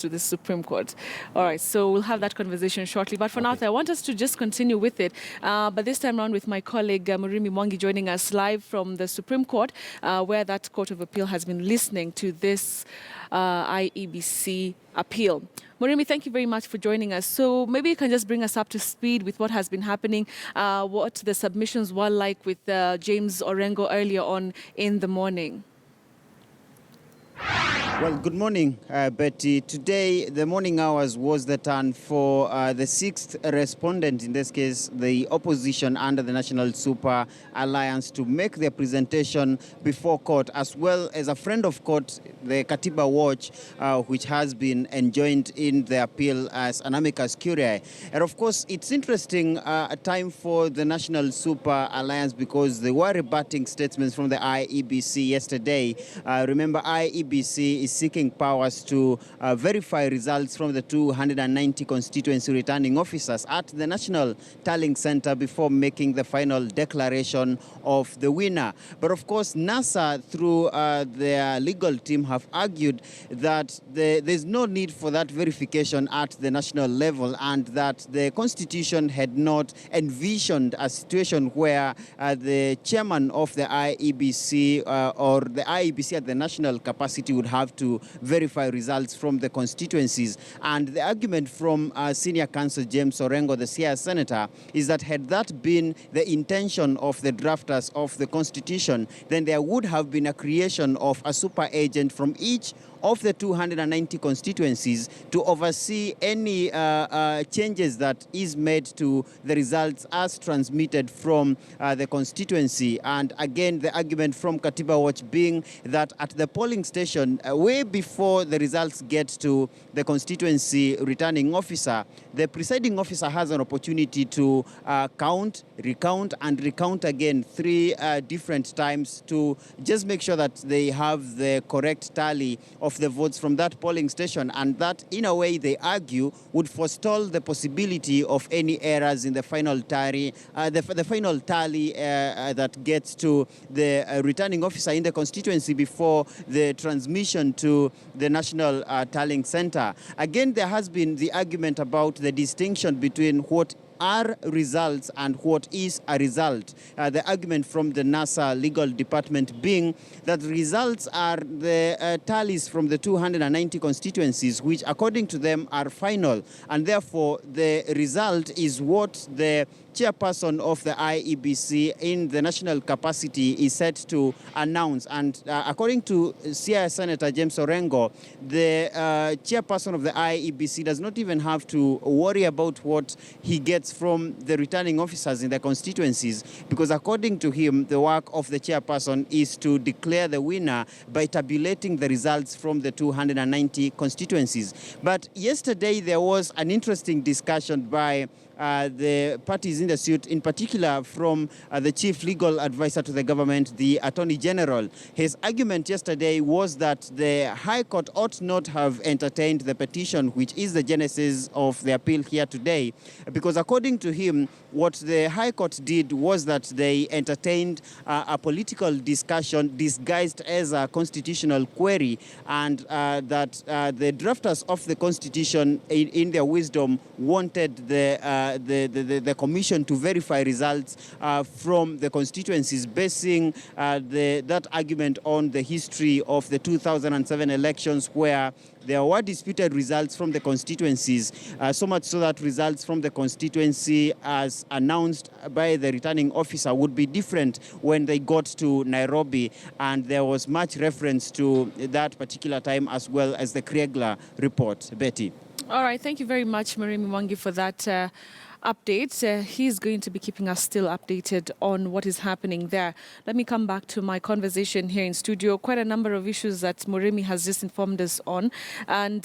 to the Supreme Court. All right, so we'll have that conversation shortly. But for now, I want us to just continue with it. But this time around with my colleague Murimi Mwangi joining us live from the Supreme Court, where that Court of Appeal has been listening to this IEBC appeal. Murimi, thank you very much for joining us. So maybe you can just bring us up to speed with what has been happening, what the submissions were like with James Orengo earlier on in the morning. Well, good morning, Betty. Today, the morning hours was the turn for the sixth respondent, in this case, the opposition under the National Super Alliance, to make their presentation before court, as well as a friend of court, the Katiba Watch, which has been enjoined in the appeal as an amicus curiae. And of course, it's interesting a time for the National Super Alliance because they were rebutting statements from the IEBC yesterday. Remember, IEBC is seeking powers to verify results from the 290 constituency returning officers at the National Tallying Center before making the final declaration of the winner. But of course, NASA, through their legal team, have argued that there's no need for that verification at the national level, and that the Constitution had not envisioned a situation where the chairman of the IEBC or the IEBC at the national capacity would have to verify results from the constituencies. And the argument from Senior Counsel James Orengo, the Siaya Senator, is that had that been the intention of the drafters of the Constitution, then there would have been a creation of a super agent from each of the 290 constituencies to oversee any changes that is made to the results as transmitted from the constituency. And again, the argument from Katiba Watch being that at the polling station, way before the results get to the constituency returning officer, the presiding officer has an opportunity to count, recount, and recount again 3 different times to just make sure that they have the correct tally of the votes from that polling station, and that, in a way, they argue, would forestall the possibility of any errors in the final tally, the final tally that gets to the returning officer in the constituency before the transmission to the National Tallying Center. Again, there has been the argument about the distinction between what are results and what is a result. The argument from the NASA legal department being that results are the tallies from the 290 constituencies, which according to them are final, and therefore the result is what the chairperson of the IEBC in the national capacity is set to announce. And according to Siaya Senator James Orengo, the chairperson of the IEBC does not even have to worry about what he gets from the returning officers in the constituencies, because according to him, the work of the chairperson is to declare the winner by tabulating the results from the 290 constituencies. But yesterday there was an interesting discussion by the parties in the suit, in particular from the chief legal advisor to the government, the Attorney General. His argument yesterday was that the High Court ought not have entertained the petition, which is the genesis of the appeal here today, because according to him, what the High Court did was that they entertained a political discussion disguised as a constitutional query, and that the drafters of the Constitution, in their wisdom, wanted the commission to verify results from the constituencies, basing that argument on the history of the 2007 elections, where there were disputed results from the constituencies, so much so that results from the constituency as announced by the returning officer would be different when they got to Nairobi, and there was much reference to that particular time as well as the Kriegler report. Betty. All right, thank you very much, Murimi Mwangi, for that update. He's going to be keeping us still updated on what is happening there. Let me come back to my conversation here in studio. Quite a number of issues that Murimi has just informed us on. And